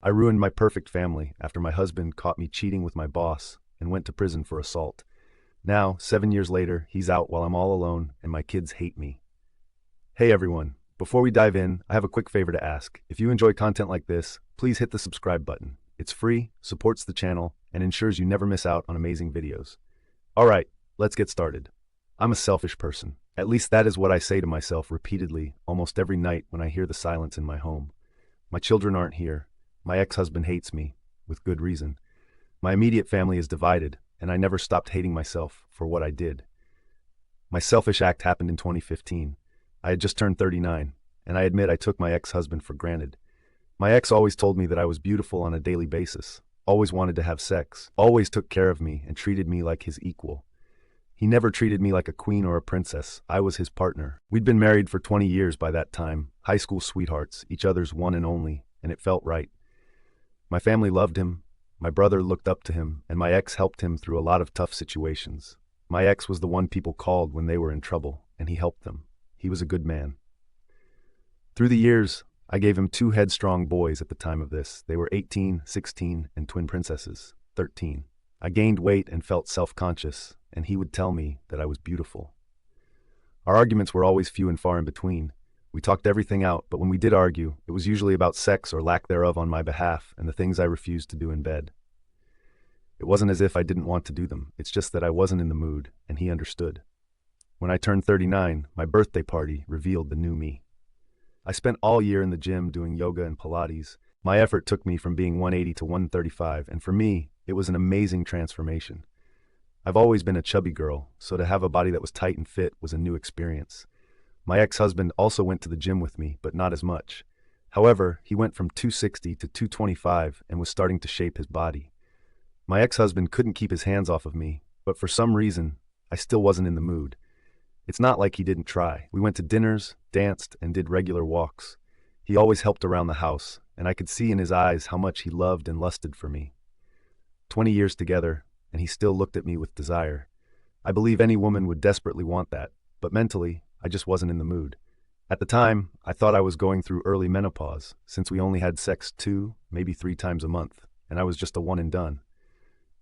I ruined my perfect family after my husband caught me cheating with my boss and went to prison for assault. Now, 7 years later, he's out while I'm all alone and my kids hate me. Hey everyone, before we dive in, I have a quick favor to ask. If you enjoy content like this, please hit the subscribe button. It's free, supports the channel, and ensures you never miss out on amazing videos. Alright, let's get started. I'm a selfish person. At least that is what I say to myself repeatedly, almost every night when I hear the silence in my home. My children aren't here. My ex-husband hates me, with good reason. My immediate family is divided, and I never stopped hating myself for what I did. My selfish act happened in 2015. I had just turned 39, and I admit I took my ex-husband for granted. My ex always told me that I was beautiful on a daily basis, always wanted to have sex, always took care of me and treated me like his equal. He never treated me like a queen or a princess. I was his partner. We'd been married for 20 years by that time, high school sweethearts, each other's one and only, and it felt right. My family loved him, my brother looked up to him, and my ex helped him through a lot of tough situations. My ex was the one people called when they were in trouble, and he helped them. He was a good man. Through the years, I gave him 2 headstrong boys at the time of this. They were 18, 16, and twin princesses, 13. I gained weight and felt self-conscious, and he would tell me that I was beautiful. Our arguments were always few and far in between. We talked everything out, but when we did argue, it was usually about sex or lack thereof on my behalf and the things I refused to do in bed. It wasn't as if I didn't want to do them, it's just that I wasn't in the mood, and he understood. When I turned 39, my birthday party revealed the new me. I spent all year in the gym doing yoga and Pilates. My effort took me from being 180 to 135, and for me, it was an amazing transformation. I've always been a chubby girl, so to have a body that was tight and fit was a new experience. My ex-husband also went to the gym with me, but not as much. However, he went from 260 to 225 and was starting to shape his body. My ex-husband couldn't keep his hands off of me, but for some reason, I still wasn't in the mood. It's not like he didn't try. We went to dinners, danced, and did regular walks. He always helped around the house, and I could see in his eyes how much he loved and lusted for me. 20 years together, and he still looked at me with desire. I believe any woman would desperately want that, but mentally, I just wasn't in the mood. At the time, I thought I was going through early menopause, since we only had sex 2, maybe 3 times a month, and I was just a one and done.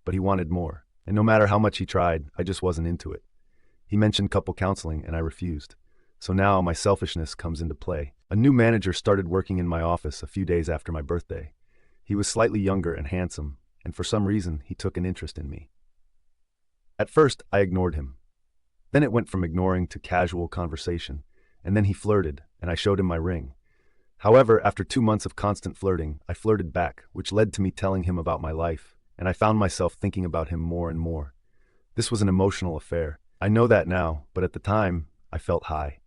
But he wanted more, and no matter how much he tried, I just wasn't into it. He mentioned couple counseling, and I refused. So now my selfishness comes into play. A new manager started working in my office a few days after my birthday. He was slightly younger and handsome, and for some reason, he took an interest in me. At first, I ignored him. Then it went from ignoring to casual conversation, and then he flirted, and I showed him my ring. However, after 2 months of constant flirting, I flirted back, which led to me telling him about my life, and I found myself thinking about him more and more. This was an emotional affair. I know that now, but at the time, I felt high.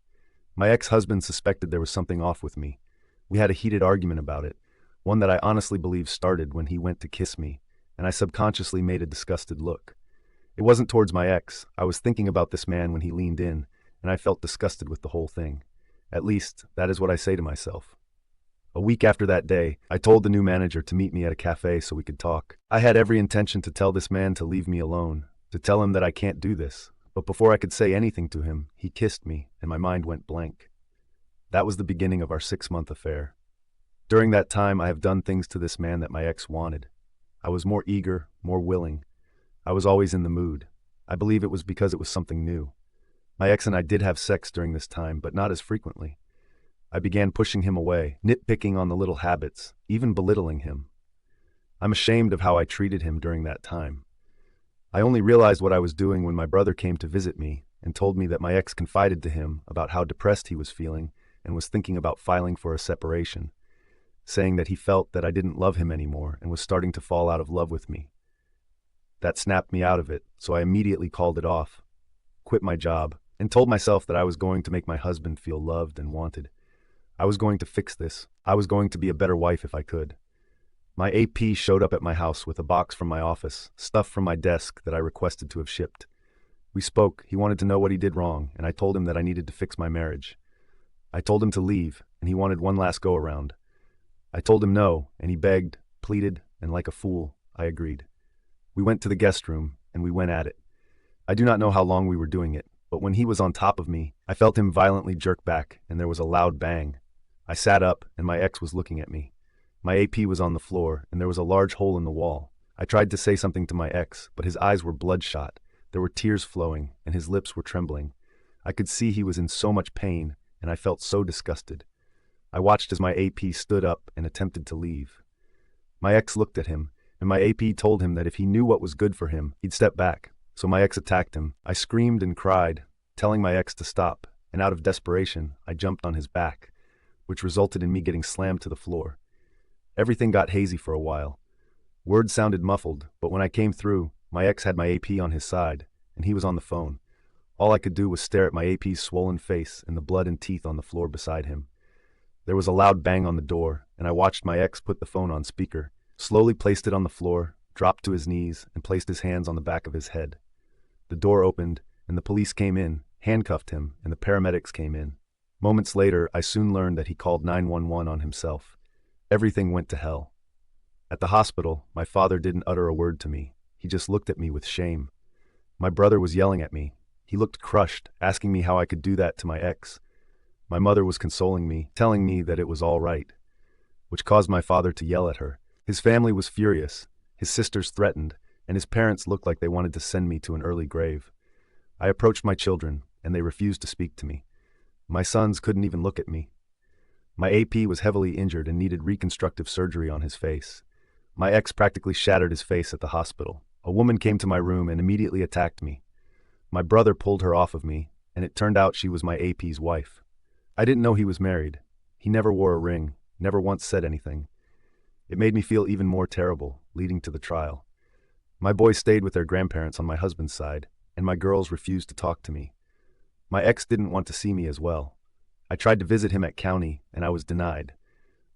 My ex-husband suspected there was something off with me. We had a heated argument about it, one that I honestly believe started when he went to kiss me, and I subconsciously made a disgusted look. It wasn't towards my ex. I was thinking about this man when he leaned in, and I felt disgusted with the whole thing. At least, that is what I say to myself. A week after that day, I told the new manager to meet me at a cafe so we could talk. I had every intention to tell this man to leave me alone, to tell him that I can't do this. But before I could say anything to him, he kissed me, and my mind went blank. That was the beginning of our 6-month affair. During that time, I have done things to this man that my ex wanted. I was more eager, more willing. I was always in the mood. I believe it was because it was something new. My ex and I did have sex during this time, but not as frequently. I began pushing him away, nitpicking on the little habits, even belittling him. I'm ashamed of how I treated him during that time. I only realized what I was doing when my brother came to visit me and told me that my ex confided to him about how depressed he was feeling and was thinking about filing for a separation, saying that he felt that I didn't love him anymore and was starting to fall out of love with me. That snapped me out of it, so I immediately called it off, quit my job, and told myself that I was going to make my husband feel loved and wanted. I was going to fix this. I was going to be a better wife if I could. My AP showed up at my house with a box from my office, stuff from my desk that I requested to have shipped. We spoke. He wanted to know what he did wrong, and I told him that I needed to fix my marriage. I told him to leave, and he wanted one last go-around. I told him no, and he begged, pleaded, and like a fool, I agreed. We went to the guest room, and we went at it. I do not know how long we were doing it, but when he was on top of me, I felt him violently jerk back, and there was a loud bang. I sat up, and my ex was looking at me. My AP was on the floor, and there was a large hole in the wall. I tried to say something to my ex, but his eyes were bloodshot. There were tears flowing, and his lips were trembling. I could see he was in so much pain, and I felt so disgusted. I watched as my AP stood up and attempted to leave. My ex looked at him, and my AP told him that if he knew what was good for him, he'd step back. So my ex attacked him. I screamed and cried, telling my ex to stop, and out of desperation, I jumped on his back, which resulted in me getting slammed to the floor. Everything got hazy for a while. Words sounded muffled, but when I came through, my ex had my AP on his side, and he was on the phone. All I could do was stare at my AP's swollen face and the blood and teeth on the floor beside him. There was a loud bang on the door, and I watched my ex put the phone on speaker, slowly placed it on the floor, dropped to his knees, and placed his hands on the back of his head. The door opened, and the police came in, handcuffed him, and the paramedics came in. Moments later, I soon learned that he called 911 on himself. Everything went to hell. At the hospital, my father didn't utter a word to me. He just looked at me with shame. My brother was yelling at me. He looked crushed, asking me how I could do that to my ex. My mother was consoling me, telling me that it was all right, which caused my father to yell at her. His family was furious, his sisters threatened, and his parents looked like they wanted to send me to an early grave. I approached my children, and they refused to speak to me. My sons couldn't even look at me. My AP was heavily injured and needed reconstructive surgery on his face. My ex practically shattered his face at the hospital. A woman came to my room and immediately attacked me. My brother pulled her off of me, and it turned out she was my AP's wife. I didn't know he was married. He never wore a ring, never once said anything. It made me feel even more terrible, leading to the trial. My boys stayed with their grandparents on my husband's side, and my girls refused to talk to me. My ex didn't want to see me as well. I tried to visit him at county, and I was denied.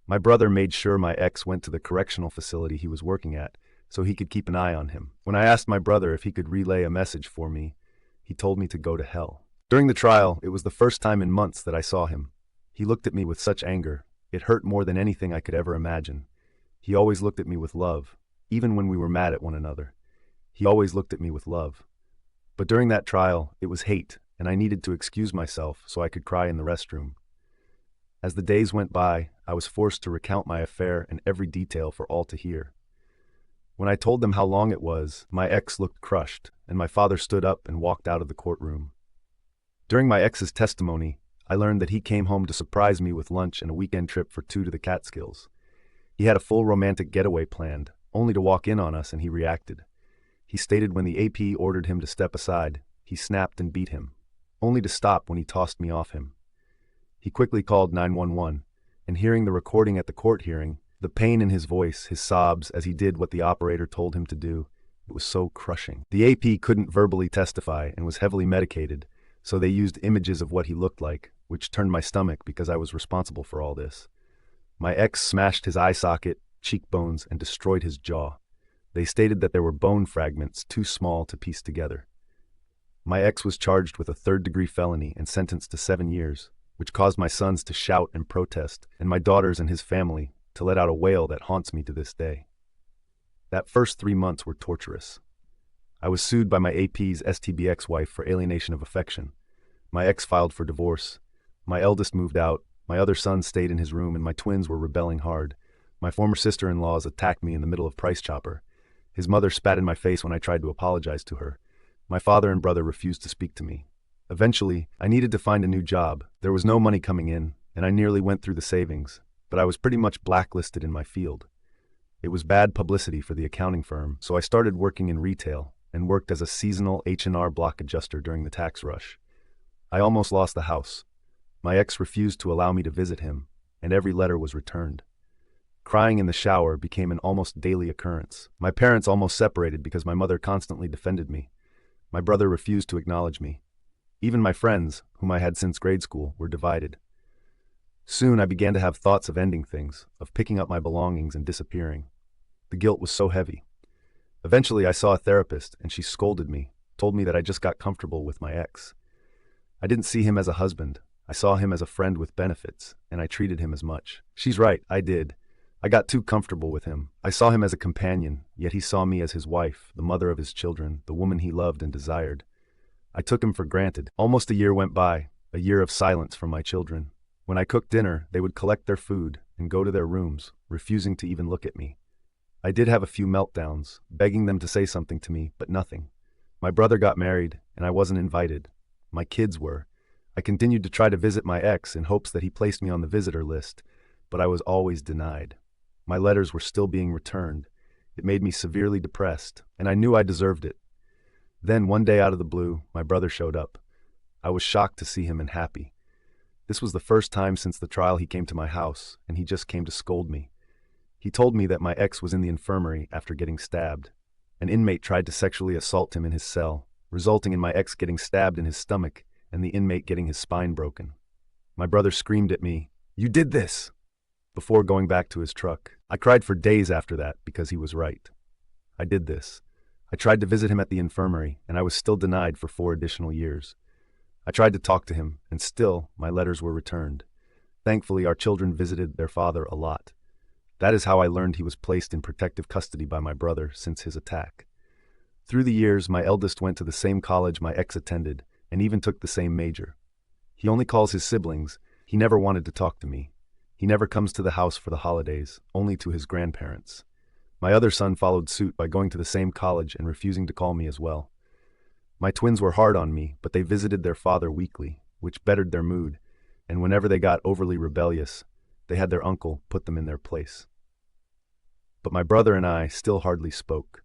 My brother made sure my ex went to the correctional facility he was working at, so he could keep an eye on him. When I asked my brother if he could relay a message for me, he told me to go to hell. During the trial, it was the first time in months that I saw him. He looked at me with such anger. It hurt more than anything I could ever imagine. He always looked at me with love, even when we were mad at one another. He always looked at me with love. But during that trial, it was hate, and I needed to excuse myself so I could cry in the restroom. As the days went by, I was forced to recount my affair in every detail for all to hear. When I told them how long it was, my ex looked crushed, and my father stood up and walked out of the courtroom. During my ex's testimony, I learned that he came home to surprise me with lunch and a weekend trip for two to the Catskills. He had a full romantic getaway planned, only to walk in on us, and he reacted. He stated when the AP ordered him to step aside, he snapped and beat him, only to stop when he tossed me off him. He quickly called 911, and hearing the recording at the court hearing, the pain in his voice, his sobs as he did what the operator told him to do, it was so crushing. The AP couldn't verbally testify and was heavily medicated, so they used images of what he looked like, which turned my stomach because I was responsible for all this. My ex smashed his eye socket, cheekbones, and destroyed his jaw. They stated that there were bone fragments too small to piece together. My ex was charged with a third-degree felony and sentenced to 7 years, which caused my sons to shout and protest, and my daughters and his family to let out a wail that haunts me to this day. That first 3 months were torturous. I was sued by my AP's STB ex-wife for alienation of affection. My ex filed for divorce. My eldest moved out. My other son stayed in his room, and my twins were rebelling hard. My former sister-in-laws attacked me in the middle of Price Chopper. His mother spat in my face when I tried to apologize to her. My father and brother refused to speak to me. Eventually, I needed to find a new job. There was no money coming in, and I nearly went through the savings, but I was pretty much blacklisted in my field. It was bad publicity for the accounting firm, so I started working in retail and worked as a seasonal H&R block adjuster during the tax rush. I almost lost the house. My ex refused to allow me to visit him, and every letter was returned. Crying in the shower became an almost daily occurrence. My parents almost separated because my mother constantly defended me. My brother refused to acknowledge me. Even my friends, whom I had since grade school, were divided. Soon I began to have thoughts of ending things, of picking up my belongings and disappearing. The guilt was so heavy. Eventually I saw a therapist, and she scolded me, told me that I just got comfortable with my ex. I didn't see him as a husband. I saw him as a friend with benefits, and I treated him as much. She's right, I did. I got too comfortable with him. I saw him as a companion, yet he saw me as his wife, the mother of his children, the woman he loved and desired. I took him for granted. Almost a year went by, a year of silence from my children. When I cooked dinner, they would collect their food and go to their rooms, refusing to even look at me. I did have a few meltdowns, begging them to say something to me, but nothing. My brother got married, and I wasn't invited. My kids were. I continued to try to visit my ex in hopes that he placed me on the visitor list, but I was always denied. My letters were still being returned. It made me severely depressed, and I knew I deserved it. Then, one day out of the blue, my brother showed up. I was shocked to see him and happy. This was the first time since the trial he came to my house, and he just came to scold me. He told me that my ex was in the infirmary after getting stabbed. An inmate tried to sexually assault him in his cell, resulting in my ex getting stabbed in his stomach and the inmate getting his spine broken. My brother screamed at me, "You did this!" before going back to his truck. I cried for days after that because he was right. I did this. I tried to visit him at the infirmary, and I was still denied for 4 additional years. I tried to talk to him, and still, my letters were returned. Thankfully, our children visited their father a lot. That is how I learned he was placed in protective custody by my brother since his attack. Through the years, my eldest went to the same college my ex attended, and even took the same major. He only calls his siblings. He never wanted to talk to me. He never comes to the house for the holidays, only to his grandparents. My other son followed suit by going to the same college and refusing to call me as well. My twins were hard on me, but they visited their father weekly, which bettered their mood, and whenever they got overly rebellious, they had their uncle put them in their place. But my brother and I still hardly spoke.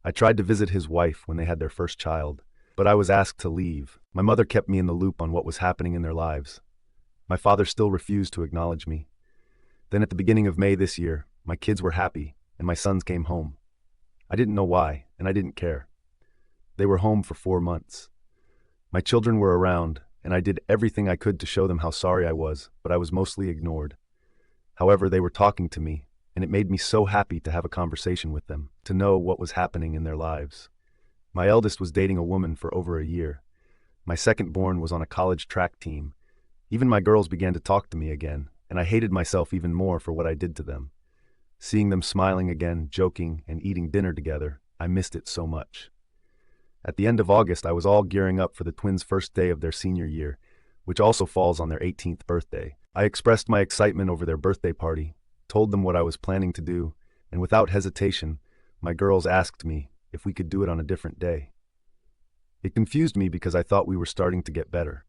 I tried to visit his wife when they had their first child, but I was asked to leave. My mother kept me in the loop on what was happening in their lives. My father still refused to acknowledge me. Then at the beginning of May this year, my kids were happy, and my sons came home. I didn't know why, and I didn't care. They were home for 4 months. My children were around, and I did everything I could to show them how sorry I was, but I was mostly ignored. However, they were talking to me, and it made me so happy to have a conversation with them, to know what was happening in their lives. My eldest was dating a woman for over a year. My second-born was on a college track team. Even my girls began to talk to me again, and I hated myself even more for what I did to them. Seeing them smiling again, joking, and eating dinner together, I missed it so much. At the end of August, I was all gearing up for the twins' first day of their senior year, which also falls on their 18th birthday. I expressed my excitement over their birthday party, told them what I was planning to do, and without hesitation, my girls asked me if we could do it on a different day. It confused me because I thought we were starting to get better.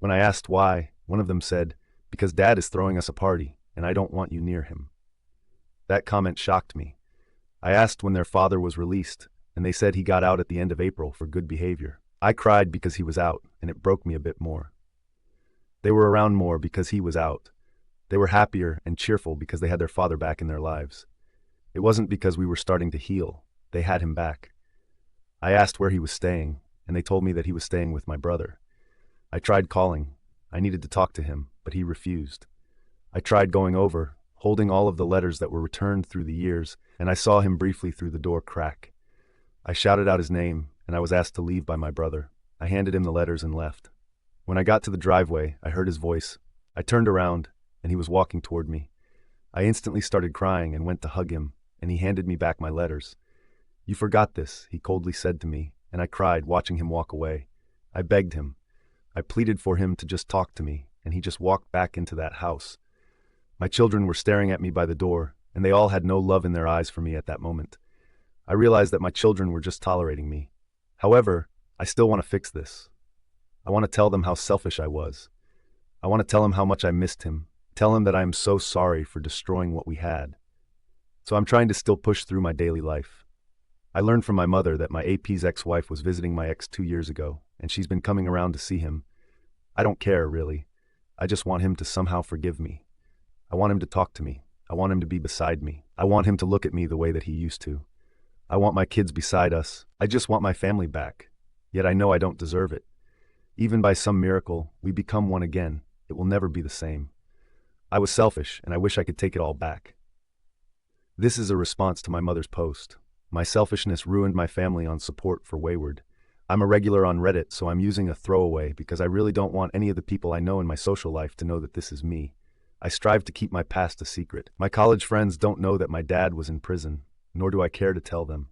When I asked why, one of them said, "Because Dad is throwing us a party, and I don't want you near him." That comment shocked me. I asked when their father was released, and they said he got out at the end of April for good behavior. I cried because he was out, and it broke me a bit more. They were around more because he was out. They were happier and cheerful because they had their father back in their lives. It wasn't because we were starting to heal. They had him back. I asked where he was staying, and they told me that he was staying with my brother. I tried calling. I needed to talk to him, but he refused. I tried going over, holding all of the letters that were returned through the years, and I saw him briefly through the door crack. I shouted out his name, and I was asked to leave by my brother. I handed him the letters and left. When I got to the driveway, I heard his voice. I turned around, and he was walking toward me. I instantly started crying and went to hug him, and he handed me back my letters. "You forgot this," he coldly said to me, and I cried, watching him walk away. I begged him. I pleaded for him to just talk to me, and he just walked back into that house. My children were staring at me by the door, and they all had no love in their eyes for me at that moment. I realized that my children were just tolerating me. However, I still want to fix this. I want to tell them how selfish I was. I want to tell him how much I missed him, tell him that I am so sorry for destroying what we had. So I'm trying to still push through my daily life. I learned from my mother that my AP's ex-wife was visiting my ex 2 years ago, and she's been coming around to see him. I don't care, really. I just want him to somehow forgive me. I want him to talk to me. I want him to be beside me. I want him to look at me the way that he used to. I want my kids beside us. I just want my family back. Yet I know I don't deserve it. Even by some miracle, we become one again. It will never be the same. I was selfish, and I wish I could take it all back. This is a response to my mother's post. My selfishness ruined my family on support for Wayward. I'm a regular on Reddit, so I'm using a throwaway because I really don't want any of the people I know in my social life to know that this is me. I strive to keep my past a secret. My college friends don't know that my dad was in prison, nor do I care to tell them.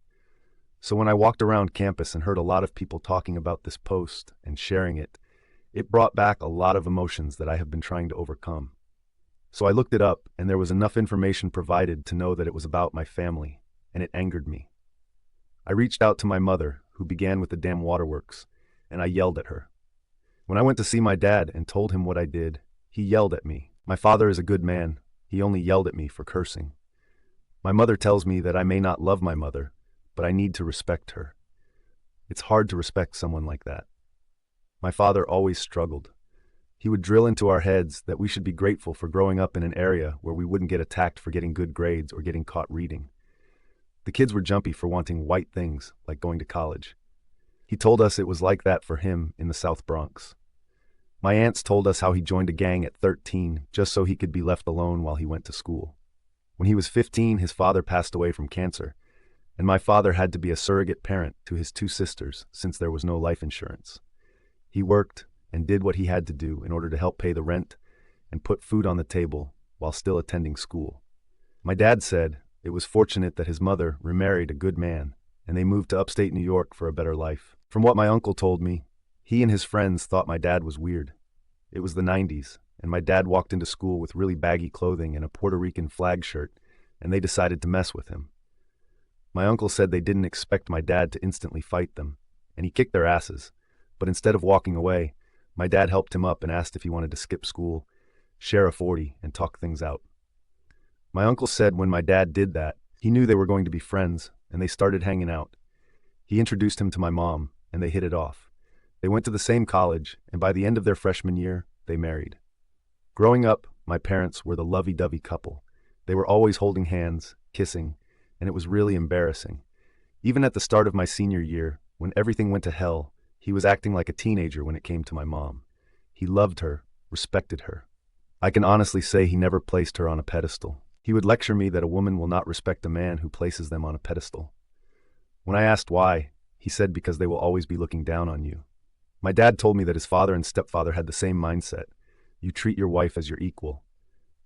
So when I walked around campus and heard a lot of people talking about this post and sharing it, it brought back a lot of emotions that I have been trying to overcome. So I looked it up, and there was enough information provided to know that it was about my family, and it angered me. I reached out to my mother, who began with the damn waterworks, and I yelled at her. When I went to see my dad and told him what I did, he yelled at me. My father is a good man. He only yelled at me for cursing. My mother tells me that I may not love my mother, but I need to respect her. It's hard to respect someone like that. My father always struggled. He would drill into our heads that we should be grateful for growing up in an area where we wouldn't get attacked for getting good grades or getting caught reading. The kids were jumpy for wanting white things, like going to college. He told us it was like that for him in the South Bronx. My aunts told us how he joined a gang at 13 just so he could be left alone while he went to school. When he was 15, his father passed away from cancer, and my father had to be a surrogate parent to his 2 sisters since there was no life insurance. He worked and did what he had to do in order to help pay the rent and put food on the table while still attending school. My dad said it was fortunate that his mother remarried a good man, and they moved to upstate New York for a better life. From what my uncle told me, he and his friends thought my dad was weird. It was the 90s, and my dad walked into school with really baggy clothing and a Puerto Rican flag shirt, and they decided to mess with him. My uncle said they didn't expect my dad to instantly fight them, and he kicked their asses, but instead of walking away, my dad helped him up and asked if he wanted to skip school, share a 40, and talk things out. My uncle said when my dad did that, he knew they were going to be friends, and they started hanging out. He introduced him to my mom, and they hit it off. They went to the same college, and by the end of their freshman year, they married. Growing up, my parents were the lovey-dovey couple. They were always holding hands, kissing, and it was really embarrassing. Even at the start of my senior year, when everything went to hell, he was acting like a teenager when it came to my mom. He loved her, respected her. I can honestly say he never placed her on a pedestal. He would lecture me that a woman will not respect a man who places them on a pedestal. When I asked why, he said because they will always be looking down on you. My dad told me that his father and stepfather had the same mindset. You treat your wife as your equal.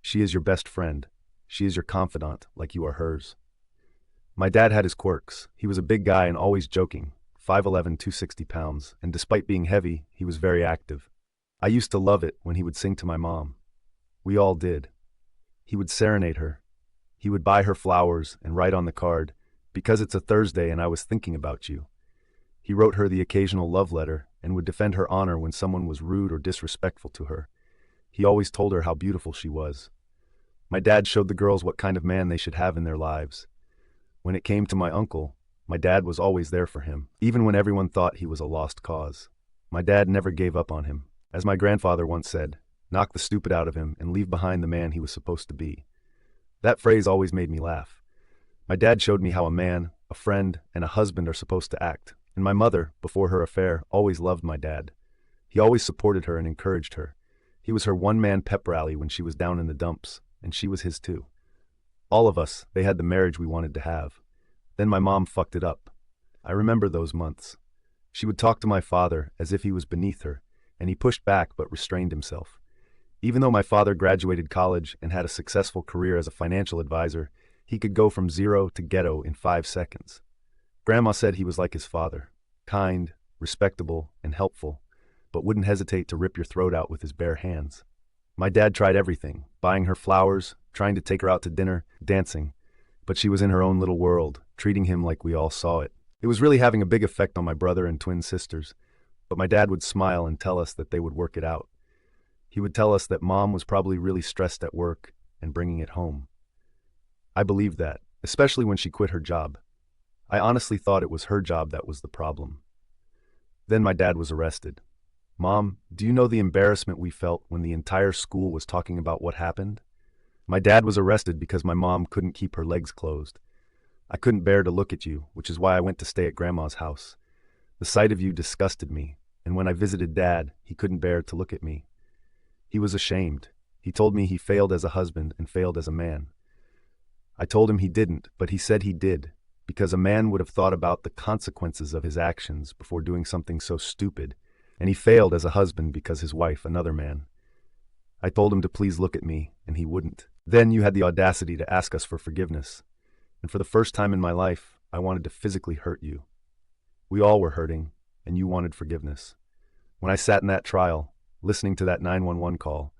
She is your best friend. She is your confidant, like you are hers. My dad had his quirks. He was a big guy and always joking, 5'11", 260 pounds, and despite being heavy, he was very active. I used to love it when he would sing to my mom. We all did. He would serenade her. He would buy her flowers and write on the card, "Because it's a Thursday and I was thinking about you." He wrote her the occasional love letter and would defend her honor when someone was rude or disrespectful to her. He always told her how beautiful she was. My dad showed the girls what kind of man they should have in their lives. When it came to my uncle, my dad was always there for him, even when everyone thought he was a lost cause. My dad never gave up on him. As my grandfather once said, knock the stupid out of him and leave behind the man he was supposed to be. That phrase always made me laugh. My dad showed me how a man, a friend, and a husband are supposed to act, and my mother, before her affair, always loved my dad. He always supported her and encouraged her. He was her one-man pep rally when she was down in the dumps, and she was his too. All of us, they had the marriage we wanted to have. Then my mom fucked it up. I remember those months. She would talk to my father as if he was beneath her, and he pushed back but restrained himself. Even though my father graduated college and had a successful career as a financial advisor, he could go from zero to ghetto in 5 seconds. Grandma said he was like his father, kind, respectable, and helpful, but wouldn't hesitate to rip your throat out with his bare hands. My dad tried everything, buying her flowers, trying to take her out to dinner, dancing, but she was in her own little world, treating him like we all saw it. It was really having a big effect on my brother and twin sisters, but my dad would smile and tell us that they would work it out. He would tell us that mom was probably really stressed at work and bringing it home. I believed that, especially when she quit her job. I honestly thought it was her job that was the problem. Then my dad was arrested. Mom, do you know the embarrassment we felt when the entire school was talking about what happened? My dad was arrested because my mom couldn't keep her legs closed. I couldn't bear to look at you, which is why I went to stay at Grandma's house. The sight of you disgusted me, and when I visited Dad, he couldn't bear to look at me. He was ashamed. He told me he failed as a husband and failed as a man. I told him he didn't, but he said he did, because a man would have thought about the consequences of his actions before doing something so stupid, and he failed as a husband because his wife, another man. I told him to please look at me, and he wouldn't. Then you had the audacity to ask us for forgiveness, and for the first time in my life, I wanted to physically hurt you. We all were hurting, and you wanted forgiveness. When I sat in that trial, listening to that 911 call,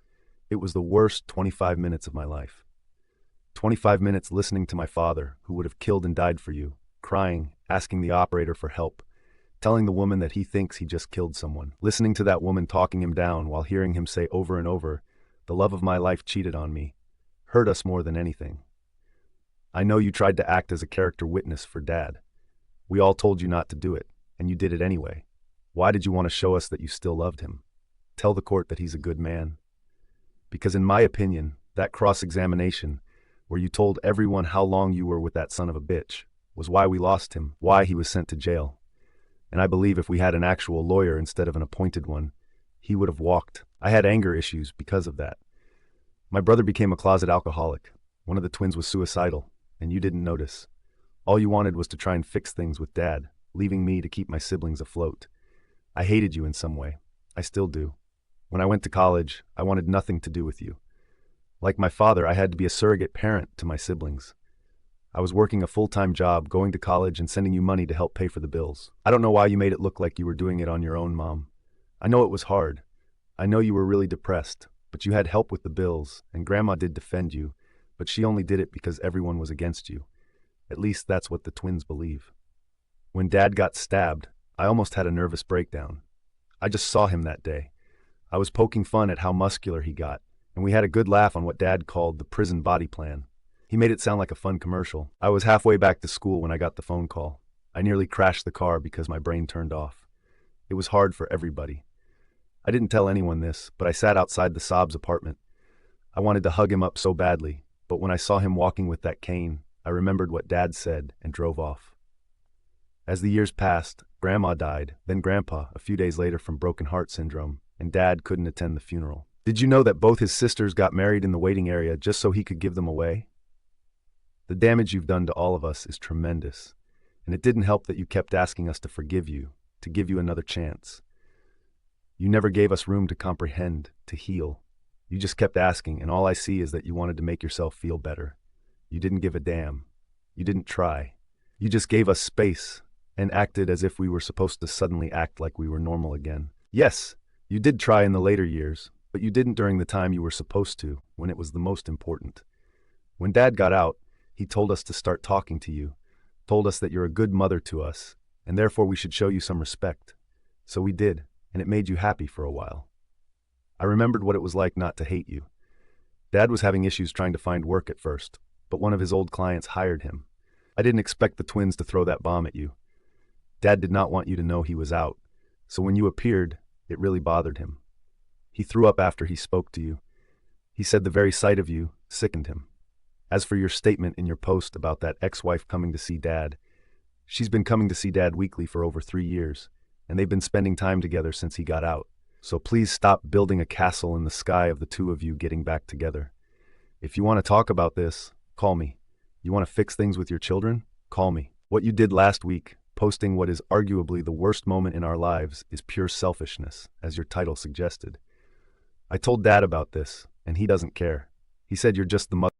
It was the worst 25 minutes of my life. 25 minutes listening to my father, who would have killed and died for you, crying, asking the operator for help, telling the woman that he thinks he just killed someone, listening to that woman talking him down while hearing him say over and over, "The love of my life cheated on me," hurt us more than anything. I know you tried to act as a character witness for Dad. We all told you not to do it, and you did it anyway. Why did you want to show us that you still loved him? Tell the court that he's a good man. Because in my opinion, that cross-examination, where you told everyone how long you were with that son of a bitch, was why we lost him, why he was sent to jail. And I believe if we had an actual lawyer instead of an appointed one, he would have walked. I had anger issues because of that. My brother became a closet alcoholic. One of the twins was suicidal, and you didn't notice. All you wanted was to try and fix things with Dad, leaving me to keep my siblings afloat. I hated you in some way. I still do. When I went to college, I wanted nothing to do with you. Like my father, I had to be a surrogate parent to my siblings. I was working a full-time job, going to college, and sending you money to help pay for the bills. I don't know why you made it look like you were doing it on your own, Mom. I know it was hard. I know you were really depressed, but you had help with the bills, and Grandma did defend you, but she only did it because everyone was against you. At least that's what the twins believe. When Dad got stabbed, I almost had a nervous breakdown. I just saw him that day. I was poking fun at how muscular he got, and we had a good laugh on what Dad called the prison body plan. He made it sound like a fun commercial. I was halfway back to school when I got the phone call. I nearly crashed the car because my brain turned off. It was hard for everybody. I didn't tell anyone this, but I sat outside the Sob's apartment. I wanted to hug him up so badly, but when I saw him walking with that cane, I remembered what Dad said and drove off. As the years passed, Grandma died, then Grandpa, a few days later from broken heart syndrome, and Dad couldn't attend the funeral. Did you know that both his sisters got married in the waiting area just so he could give them away? The damage you've done to all of us is tremendous, and it didn't help that you kept asking us to forgive you, to give you another chance. You never gave us room to comprehend, to heal. You just kept asking, and all I see is that you wanted to make yourself feel better. You didn't give a damn. You didn't try. You just gave us space and acted as if we were supposed to suddenly act like we were normal again. Yes, you did try in the later years, but you didn't during the time you were supposed to, when it was the most important. When Dad got out, he told us to start talking to you, told us that you're a good mother to us, and therefore we should show you some respect. So we did, and it made you happy for a while. I remembered what it was like not to hate you. Dad was having issues trying to find work at first, but one of his old clients hired him. I didn't expect the twins to throw that bomb at you. Dad did not want you to know he was out, so when you appeared, it really bothered him. He threw up after he spoke to you. He said the very sight of you sickened him. As for your statement in your post about that ex-wife coming to see Dad, she's been coming to see Dad weekly for over 3 years, and they've been spending time together since he got out. So please stop building a castle in the sky of the two of you getting back together. If you want to talk about this, call me. You want to fix things with your children? Call me. What you did last week, posting what is arguably the worst moment in our lives, is pure selfishness, as your title suggested. I told Dad about this, and he doesn't care. He said you're just the mother